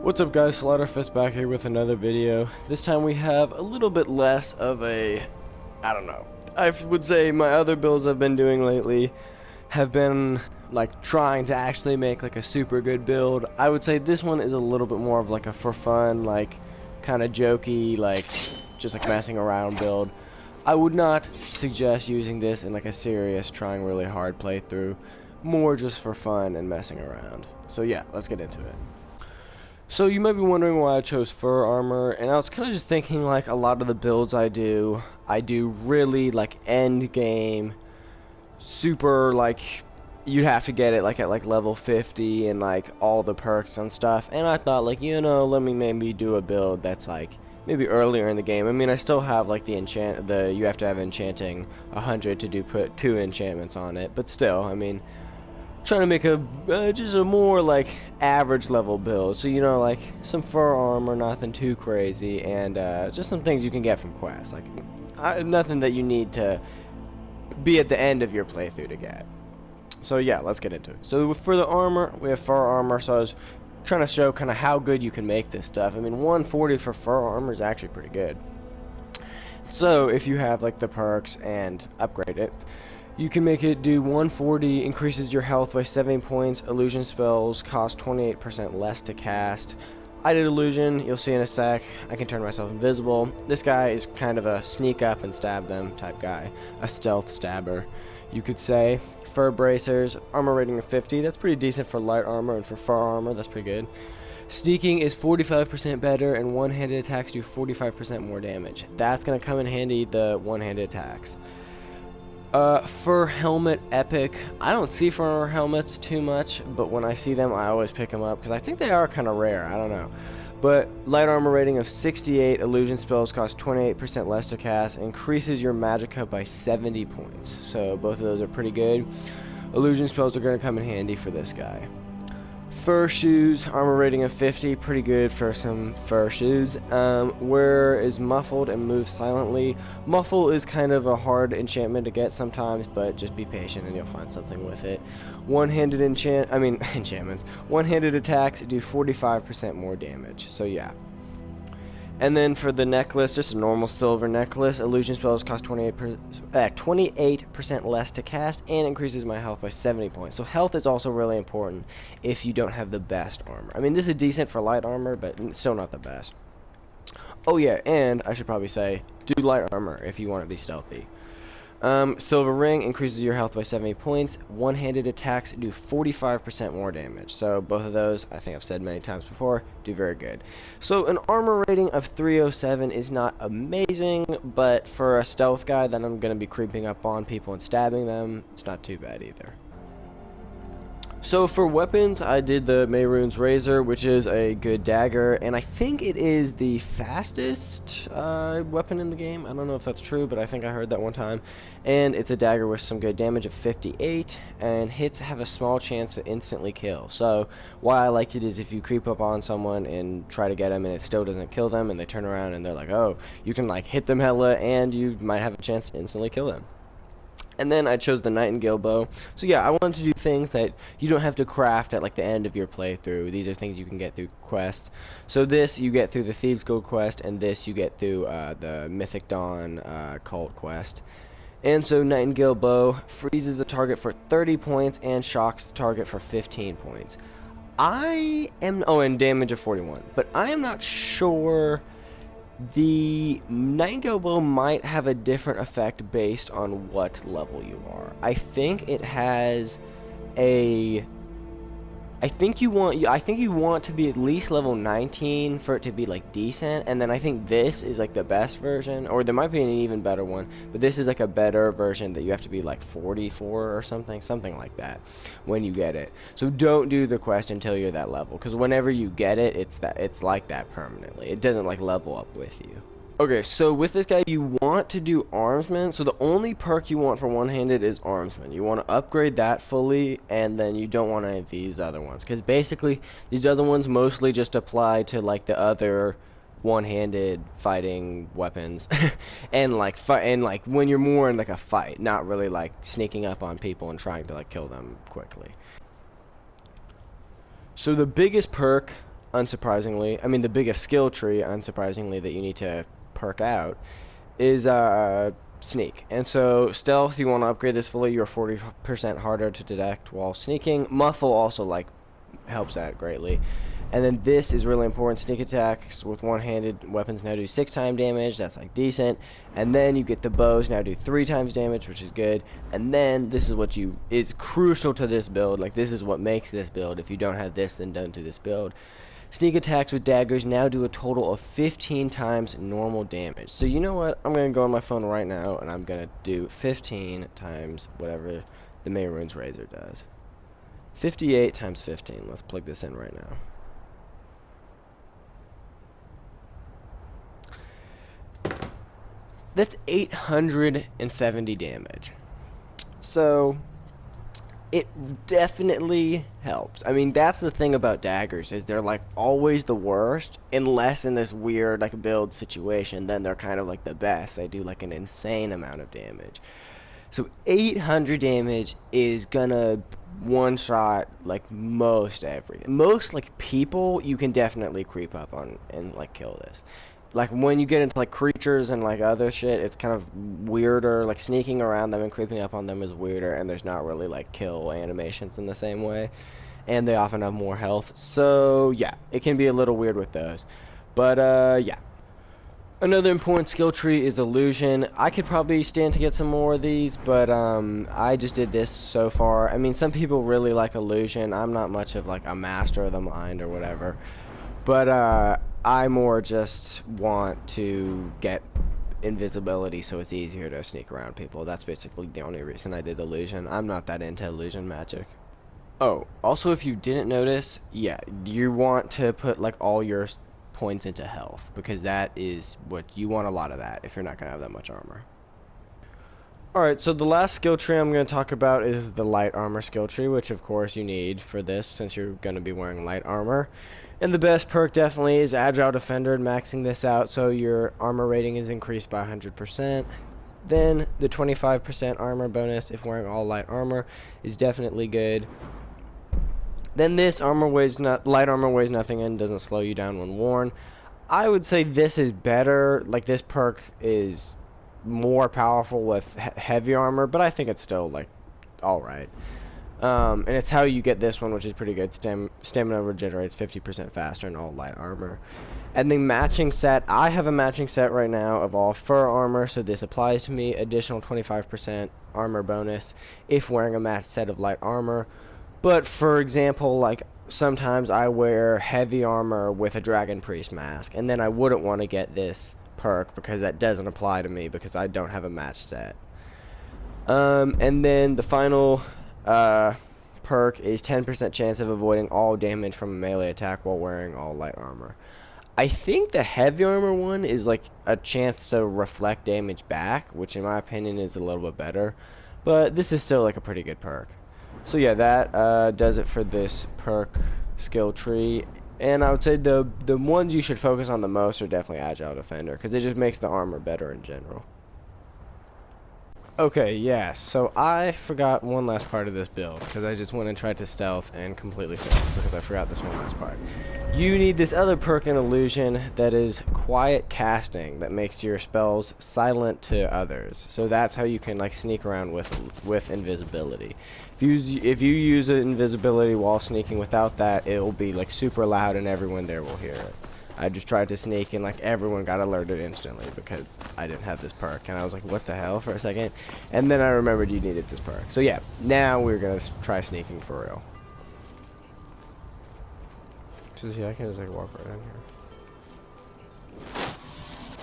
What's up guys, Slaughterfist back here with another video. This time we have a little bit less of a, I don't know, I would say my other builds I've been doing lately have been like trying to actually make like a super good build. I would say this one is a little bit more of like a for fun, like kind of jokey, like just like messing around build. I would not suggest using this in like a serious, trying really hard playthrough. More just for fun and messing around. So yeah, let's get into it. So you might be wondering why I chose fur armor, and I was kind of just thinking like a lot of the builds I do really like end game, super like you'd have to get it like at like level 50 and like all the perks and stuff. And I thought like, you know, let me maybe do a build that's like maybe earlier in the game. I mean, I still have like the you have to have enchanting 100 to put 2 enchantments on it, but still, I mean, trying to make a just a more like average level build, so you know, like some fur armor, nothing too crazy, and just some things you can get from quests, like nothing that you need to be at the end of your playthrough to get. So yeah, let's get into it. So for the armor, we have fur armor. So I was trying to show kind of how good you can make this stuff. I mean, 140 for fur armor is actually pretty good. So if you have like the perks and upgrade it, you can make it do 140, increases your health by 7 points. Illusion spells cost 28% less to cast. I did illusion, you'll see in a sec. I can turn myself invisible. This guy is kind of a sneak up and stab them type guy. A stealth stabber, you could say. Fur bracers, armor rating of 50. That's pretty decent for light armor, and for fur armor, that's pretty good. Sneaking is 45% better, and one-handed attacks do 45% more damage. That's going to come in handy, the one-handed attacks. Fur helmet epic. I don't see fur helmets too much, but when I see them I always pick them up because I think they are kind of rare. I don't know. But light armor rating of 68, illusion spells cost 28% less to cast, increases your magicka by 70 points. So both of those are pretty good. Illusion spells are going to come in handy for this guy. Fur shoes, armor rating of 50, pretty good for some fur shoes. Wear is muffled and moves silently. Muffle is kind of a hard enchantment to get sometimes, but just be patient and you'll find something with it. One-handed enchantments. One-handed attacks do 45% more damage. So yeah. And then for the necklace, just a normal silver necklace, illusion spells cost 28% less to cast and increases my health by 70 points. So health is also really important if you don't have the best armor. I mean, this is decent for light armor, but still not the best. Oh yeah, and I should probably say, do light armor if you want to be stealthy. Silver ring increases your health by 70 points. One-handed attacks do 45% more damage. So both of those, I think I've said many times before, do very good. So an armor rating of 307 is not amazing, but for a stealth guy that I'm going to be creeping up on people and stabbing them, it's not too bad either. So for weapons, I did the Mehrunes Razor, which is a good dagger, and I think it is the fastest weapon in the game. I don't know if that's true, but I think I heard that one time. And it's a dagger with some good damage of 58, and hits have a small chance to instantly kill. So why I liked it is if you creep up on someone and try to get them and it still doesn't kill them, and they turn around and they're like, oh, you can like hit them hella, and you might have a chance to instantly kill them. And then I chose the Nightingale Bow. So yeah, I wanted to do things that you don't have to craft at like the end of your playthrough. These are things you can get through quests. So this you get through the Thieves Guild quest, and this you get through the Mythic Dawn cult quest. And so Nightingale Bow freezes the target for 30 points and shocks the target for 15 points. And damage of 41. But I am not sure. The Nightingale Bow might have a different effect based on what level you are. I think it has a... I think you want to be at least level 19 for it to be like decent, and then I think this is like the best version, or there might be an even better one, but this is like a better version that you have to be like 44 or something like that when you get it. So don't do the quest until you're that level, because whenever you get it, it's like that permanently. It doesn't like level up with you. Okay, so with this guy, you want to do Armsman. So the only perk you want for one-handed is Armsman. You want to upgrade that fully, and then you don't want any of these other ones, because basically these other ones mostly just apply to like the other one-handed fighting weapons, and like when you're more in like a fight, not really like sneaking up on people and trying to like kill them quickly. So the biggest perk unsurprisingly, I mean the biggest skill tree, unsurprisingly, that you need to perk out is sneak. And so stealth, you want to upgrade this fully. You're 40% harder to detect while sneaking. Muffle also like helps that greatly. And then this is really important. Sneak attacks with one-handed weapons now do 6 times damage. That's like decent. And then you get the bows now do 3 times damage, which is good. And then this is what is crucial to this build. Like this is what makes this build. If you don't have this, then don't do this build. Sneak attacks with daggers now do a total of 15 times normal damage. So you know what? I'm going to go on my phone right now, and I'm going to do 15 times whatever the Mayrune's Razor does. 58 times 15. Let's plug this in right now. That's 870 damage. So it definitely helps. I mean, that's the thing about daggers, is they're like always the worst, unless in this weird like build situation, then they're kind of like the best. They do like an insane amount of damage. So 800 damage is gonna one shot like most everything. Most like people you can definitely creep up on and like kill this. Like when you get into like creatures and like other shit, it's kind of weirder. Like sneaking around them and creeping up on them is weirder, and there's not really like kill animations in the same way, and they often have more health. So yeah, it can be a little weird with those. But yeah. Another important skill tree is illusion. I could probably stand to get some more of these, but I just did this so far. I mean, some people really like illusion. I'm not much of like a master of the mind or whatever, but I more just want to get invisibility so it's easier to sneak around people. That's basically the only reason I did illusion. I'm not that into illusion magic. Oh, also if you didn't notice, yeah, you want to put like all your points into health, because that is what you want, a lot of that if you're not going to have that much armor. Alright, so the last skill tree I'm going to talk about is the light armor skill tree, which of course you need for this since you're going to be wearing light armor. And the best perk definitely is Agile Defender, maxing this out so your armor rating is increased by 100%. Then the 25% armor bonus if wearing all light armor is definitely good. Then this light armor weighs nothing and doesn't slow you down when worn. I would say this is better. Like this perk is more powerful with heavy armor, but I think it's still like alright. And it's how you get this one, which is pretty good. Stamina regenerates 50% faster in all light armor. And the matching set, I have a matching set right now of all fur armor, so this applies to me. Additional 25% armor bonus if wearing a matched set of light armor. But for example, like sometimes I wear heavy armor with a Dragon Priest mask, and then I wouldn't want to get this perk because that doesn't apply to me because I don't have a matched set. And then the final perk is 10% chance of avoiding all damage from a melee attack while wearing all light armor. I think the heavy armor one is like a chance to reflect damage back, which in my opinion is a little bit better, but this is still like a pretty good perk. So yeah, that does it for this perk skill tree. And I would say the ones you should focus on the most are definitely Agile Defender, because it just makes the armor better in general. Okay, yeah, so I forgot one last part of this build, because I just went and tried to stealth and completely failed, because I forgot this one last part. You need this other perk in Illusion that is Quiet Casting, that makes your spells silent to others. So that's how you can like sneak around with invisibility. If you use invisibility while sneaking without that, it will be like super loud and everyone there will hear it. I just tried to sneak and like everyone got alerted instantly because I didn't have this perk, and I was like, what the hell, for a second, and then I remembered you needed this perk. So yeah, now we're gonna try sneaking for real. So yeah, I can just like walk right in here.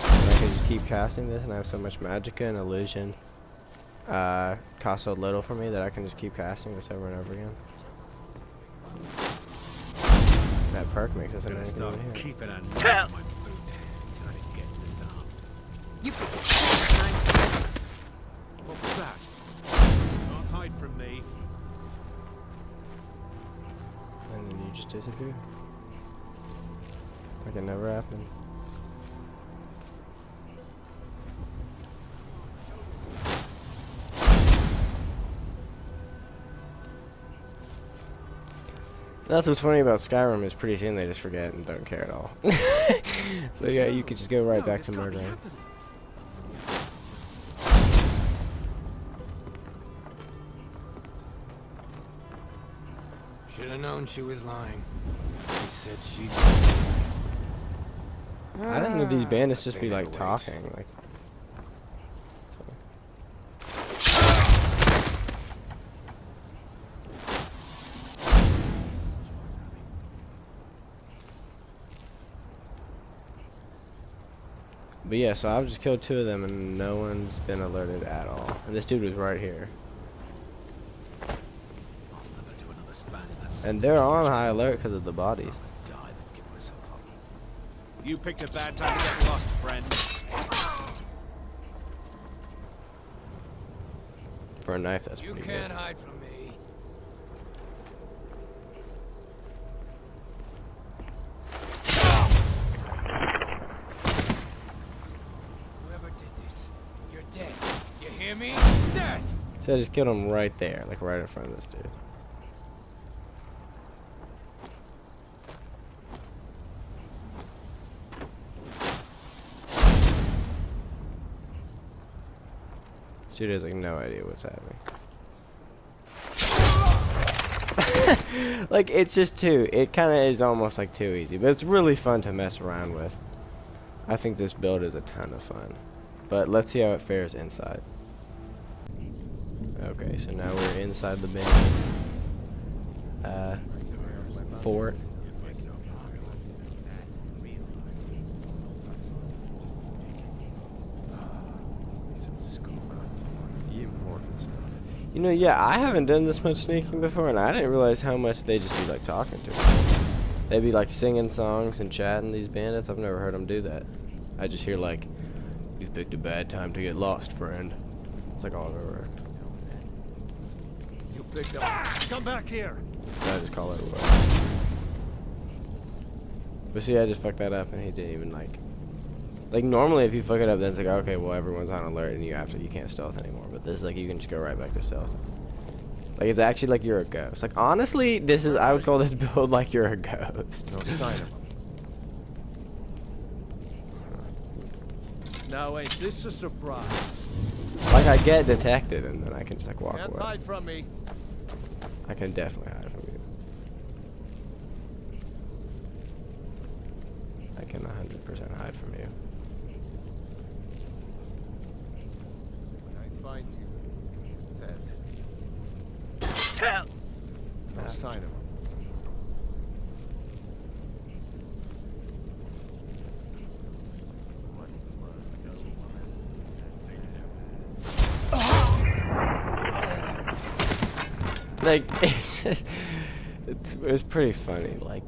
And I can just keep casting this, and I have so much magicka and illusion. Costs so little for me that I can just keep casting this over and over again. That perk makes us amazing. Stop keeping an eye on my boot until I get this arm. You. What was that? Can't hide from me. And then you just disappear. Like it never happened. That's what's funny about Skyrim is pretty soon they just forget and don't care at all. So yeah, you could just go right back to murdering. Should have known she was lying. She said she'd. I didn't know these bandits just be like talking. Like. But yeah, so I've just killed 2 of them and no one's been alerted at all. And this dude was right here. And they're on high alert because of the bodies. You picked a bad time to get lost, friend. For a knife, that's pretty You good. can't hide from me. Whoever did this, you're dead. You hear me? Dead. So I just killed him right there, like right in front of this dude. This dude has like no idea what's happening. Like it's just it kind of is almost like too easy, but it's really fun to mess around with. I think this build is a ton of fun. But let's see how it fares inside. Okay, so now we're inside the bandit fort. You know, yeah, I haven't done this much sneaking before, and I didn't realize how much they just be like talking to me. They'd be like singing songs and chatting, these bandits. I've never heard them do that. I just hear like, "You've picked a bad time to get lost, friend." It's like all I've ever heard. You picked up. Come back here. I just call it a word. But see, I just fucked that up, and he didn't even like normally if you fuck it up, then it's like, okay, well everyone's on alert, and you can't stealth anymore. But this is like you can just go right back to stealth. Like it's actually like you're a ghost. Like honestly, I would call this build like you're a ghost. No sign of him. Now ain't this a surprise? Like I get detected, and then I can just like walk Can't away. hide from me. I can definitely hide from you. I can 100% hide from you. When I find you, dead. No sign of him. Like it's pretty funny, like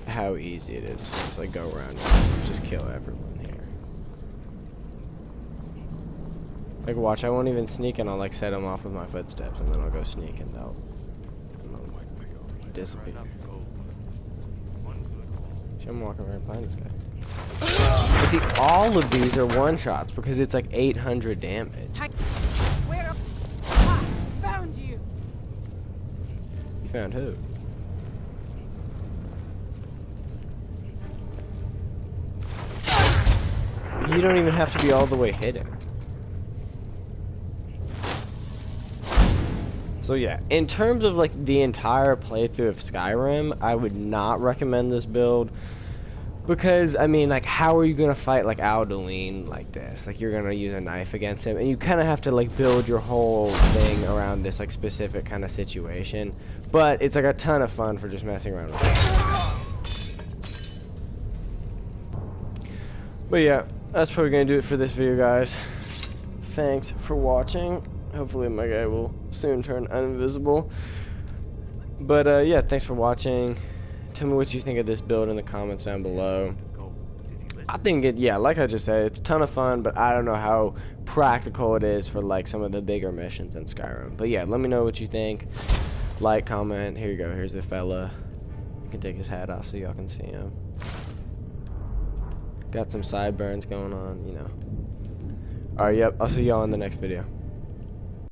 how easy it is to just like go around and just kill everyone here. Like watch, I won't even sneak, and I'll like set them off with my footsteps, and then I'll go sneak, and they'll disappear. See, I'm walking right behind this guy. But see, all of these are one shots because it's like 800 damage. Where? Ah, found you. You found who? You don't even have to be all the way hidden. So yeah, in terms of like the entire playthrough of Skyrim, I would not recommend this build. Because, I mean, like, how are you going to fight, like, Alduin like this? Like, you're going to use a knife against him, and you kind of have to, like, build your whole thing around this, like, specific kind of situation. But it's, like, a ton of fun for just messing around with it. But, yeah, that's probably going to do it for this video, guys. Thanks for watching. Hopefully my guy will soon turn invisible. But, yeah, thanks for watching. Tell me what you think of this build in the comments down below. I think yeah, like I just said, it's a ton of fun, but I don't know how practical it is for like some of the bigger missions in Skyrim. But yeah, let me know what you think. Like, comment. Here you go. Here's the fella. You can take his hat off so y'all can see him. Got some sideburns going on, you know. Alright, yep. I'll see y'all in the next video.